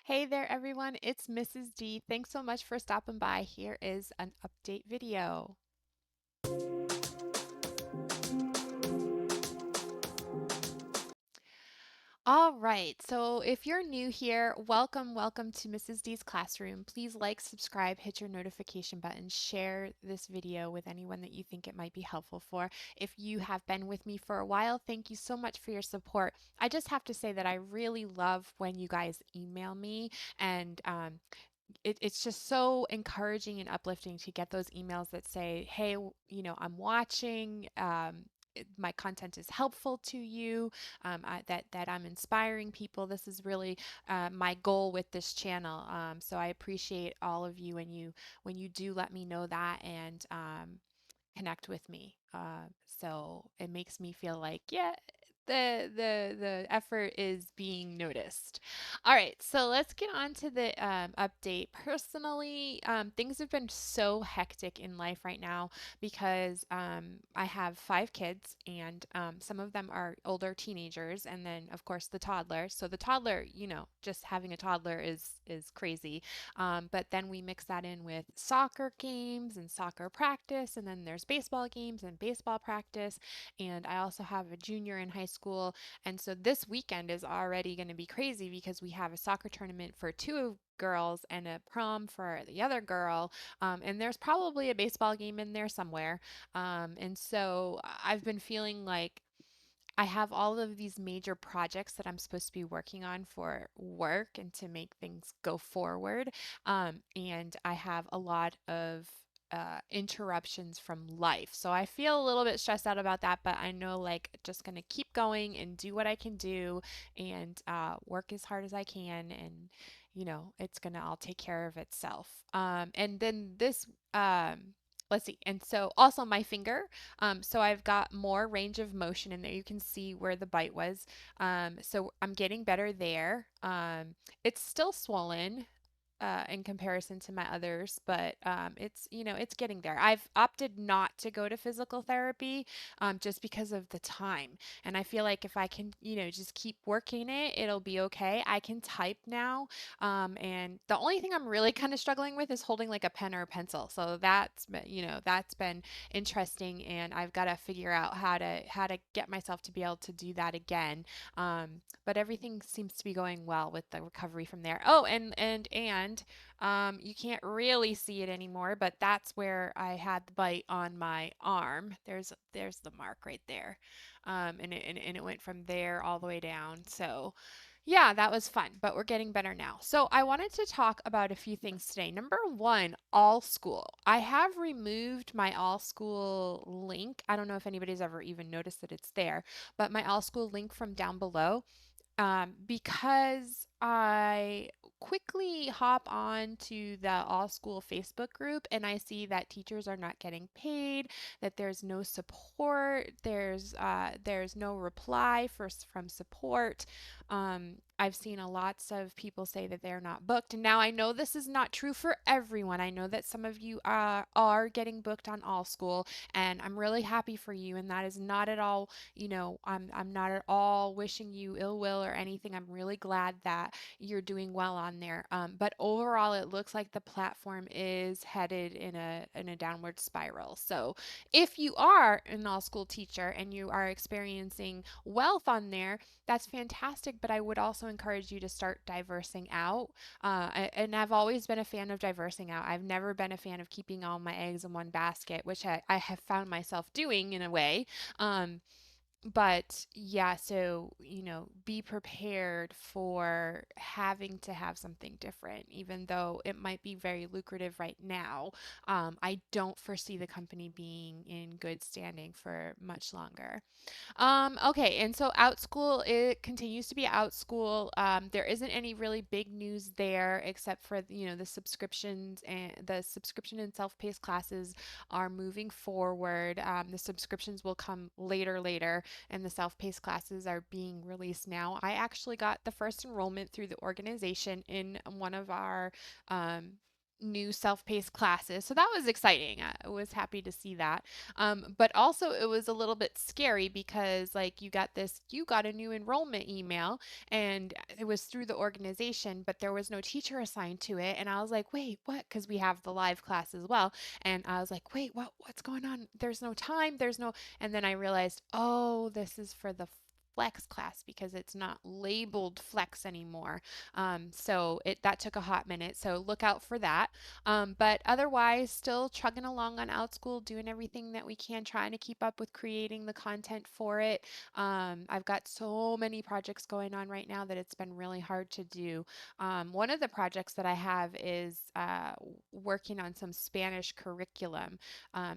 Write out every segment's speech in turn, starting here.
Hey there, everyone. It's Mrs. D. Thanks so much for stopping by. Here is an update video. All right, so if you're new here, welcome to Mrs. D's classroom. Please like, subscribe, hit your notification button, share this video with anyone that you think it might be helpful for. If you have been with me for a while, thank you so much for your support. I just have to say that I really love when you guys email me and it's just so encouraging and uplifting to get those emails that say, hey, I'm watching. My content is helpful to you, that I'm inspiring people. This is really my goal with this channel. So I appreciate all of you when you do let me know that and connect with me. So it makes me feel like, yeah, the effort is being noticed. All right, so let's get on to the update. Personally, things have been so hectic in life right now because I have 5 kids, and some of them are older teenagers, and then of course the toddler. So the toddler, just having a toddler is crazy. But then we mix that in with soccer games and soccer practice, and then there's baseball games and baseball practice. And I also have a junior in high school. And so this weekend is already going to be crazy because we have a soccer tournament for two girls and a prom for the other girl. And there's probably a baseball game in there somewhere. And so I've been feeling like I have all of these major projects that I'm supposed to be working on for work and to make things go forward. And I have a lot of interruptions from life. So I feel a little bit stressed out about that, but I know like just going to keep going and do what I can do and work as hard as I can. And, it's going to all take care of itself. And then let's see. And so also my finger. So I've got more range of motion in there. You can see where the bite was. So I'm getting better there. It's still swollen in comparison to my others, but it's getting there. I've opted not to go to physical therapy just because of the time, and I feel like if I can just keep working it, it'll be okay. I can type now, and the only thing I'm really kind of struggling with is holding like a pen or a pencil. So that's been interesting, and I've got to figure out how to get myself to be able to do that again. But everything seems to be going well with the recovery from there. Oh, and you can't really see it anymore, but that's where I had the bite on my arm. There's the mark right there, and it went from there all the way down. So. Yeah, that was fun, but we're getting better now. So, I wanted to talk about a few things today. Number one, Allschool. I have removed my Allschool link. I don't know if anybody's ever even noticed that it's there, but my Allschool link from down below because I quickly hop on to the All School Facebook group and I see that teachers are not getting paid, that there's no support, there's no reply from support. I've seen a lots of people say that they're not booked. And now I know this is not true for everyone. I know that some of you are getting booked on All School, and I'm really happy for you. And that is not at all, I'm not at all wishing you ill will or anything. I'm really glad that you're doing well on there. But overall, it looks like the platform is headed in a downward spiral. So if you are an all school teacher and you are experiencing wealth on there, that's fantastic. But I would also encourage you to start diversing out. And I've always been a fan of diversing out. I've never been a fan of keeping all my eggs in one basket, which I have found myself doing in a way. Um, but yeah, so be prepared for having to have something different, even though it might be very lucrative right now. I don't foresee the company being in good standing for much longer. Okay, and so Outschool, it continues to be Outschool. There isn't any really big news there except for, the subscriptions and the subscription and self-paced classes are moving forward. The subscriptions will come later, and the self-paced classes are being released now. I actually got the first enrollment through the organization in one of our new self-paced classes. So that was exciting. I was happy to see that. But also it was a little bit scary because like you got a new enrollment email and it was through the organization, but there was no teacher assigned to it. And I was like, wait, what? Because we have the live class as well. And I was like, wait, what's going on? There's no time. And then I realized, oh, this is for the flex class because it's not labeled flex anymore. So that took a hot minute. So look out for that. But otherwise, still chugging along on Outschool, doing everything that we can, trying to keep up with creating the content for it. I've got so many projects going on right now that it's been really hard to do. One of the projects that I have is working on some Spanish curriculum.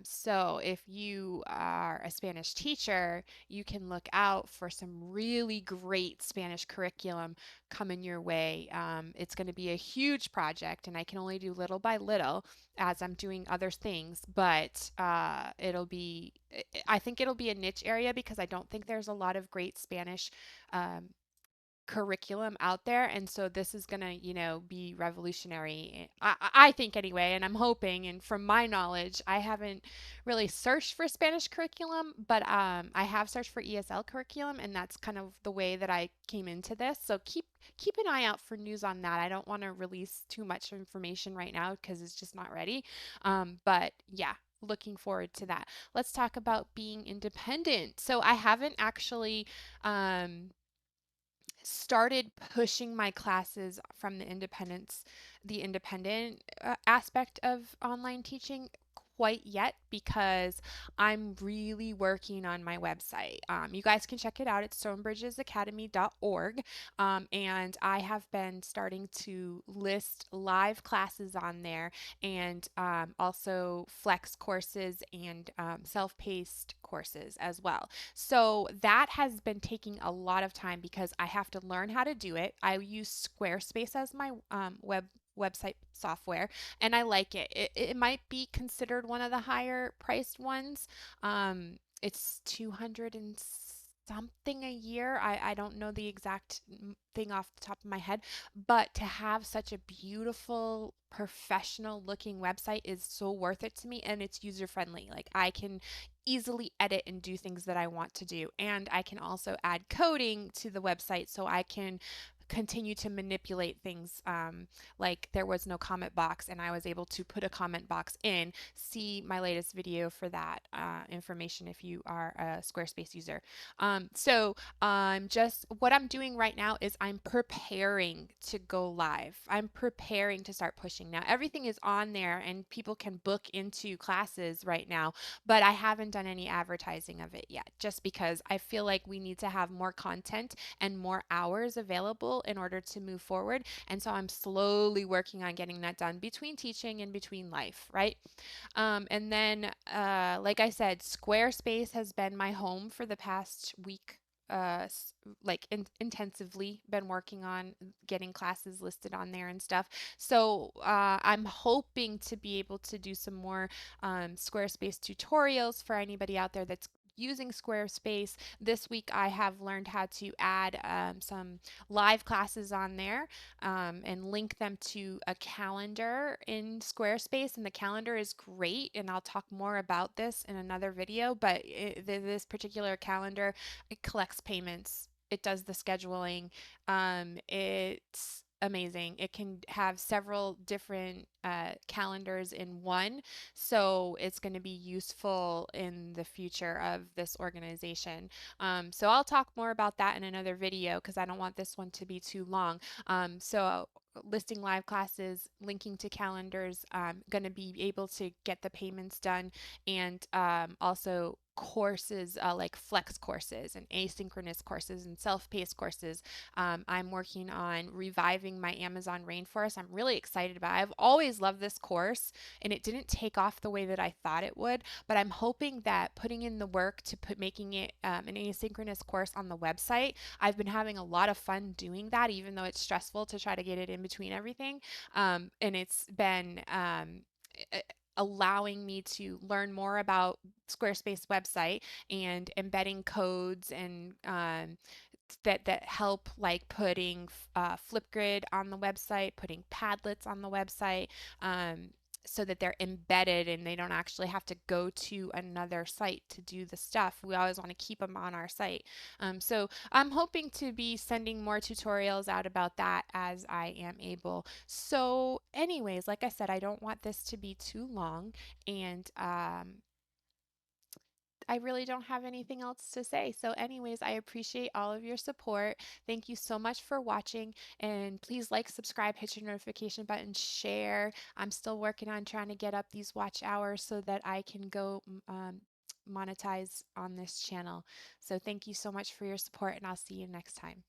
So if you are a Spanish teacher, you can look out for some really great Spanish curriculum coming your way. It's going to be a huge project, and I can only do little by little as I'm doing other things, but I think it'll be a niche area because I don't think there's a lot of great Spanish um, curriculum out there, and so this is going to be revolutionary. I think anyway, and I'm hoping, and from my knowledge I haven't really searched for Spanish curriculum, but I have searched for ESL curriculum, and that's kind of the way that I came into this. So keep an eye out for news on that. I don't want to release too much information right now because it's just not ready, but yeah, looking forward to that. Let's talk about being independent. So I haven't actually um, started pushing my classes from the independent aspect of online teaching quite yet because I'm really working on my website. You guys can check it out. It's stonebridgesacademy.org. And I have been starting to list live classes on there and also flex courses and self-paced courses as well. So that has been taking a lot of time because I have to learn how to do it. I use Squarespace as my website software, and I like it. It might be considered one of the higher priced ones. It's 200 and something a year. I don't know the exact thing off the top of my head, but to have such a beautiful, professional looking website is so worth it to me, and it's user friendly. Like I can easily edit and do things that I want to do. And I can also add coding to the website so I can continue to manipulate things, like there was no comment box and I was able to put a comment box in. See my latest video for that information if you are a Squarespace user. So just what I'm doing right now is I'm preparing to go live. I'm preparing to start pushing. Now everything is on there and people can book into classes right now, but I haven't done any advertising of it yet just because I feel like we need to have more content and more hours available in order to move forward. And so I'm slowly working on getting that done between teaching and between life, right? And then, like I said, Squarespace has been my home for the past week. Intensively been working on getting classes listed on there and stuff. So I'm hoping to be able to do some more Squarespace tutorials for anybody out there that's using Squarespace. This week I have learned how to add some live classes on there and link them to a calendar in Squarespace. And the calendar is great, and I'll talk more about this in another video, but this particular calendar, it collects payments. It does the scheduling. It's amazing. It can have several different calendars in one, so it's going to be useful in the future of this organization. So I'll talk more about that in another video because I don't want this one to be too long. So listing live classes, linking to calendars, going to be able to get the payments done, and also courses like flex courses and asynchronous courses and self-paced courses. I'm working on reviving my Amazon rainforest. I'm really excited about it. I've always loved this course and it didn't take off the way that I thought it would, but I'm hoping that putting in the work to making it an asynchronous course on the website, I've been having a lot of fun doing that, even though it's stressful to try to get it in between everything. And it's been allowing me to learn more about Squarespace website and embedding codes and that help, like putting Flipgrid on the website, putting Padlets on the website, um, so that they're embedded and they don't actually have to go to another site to do the stuff. We always want to keep them on our site. So I'm hoping to be sending more tutorials out about that as I am able. So anyways, like I said, I don't want this to be too long, and I really don't have anything else to say. So, anyways, I appreciate all of your support. Thank you so much for watching. And please like, subscribe, hit your notification button, share. I'm still working on trying to get up these watch hours so that I can go monetize on this channel. So, thank you so much for your support, and I'll see you next time.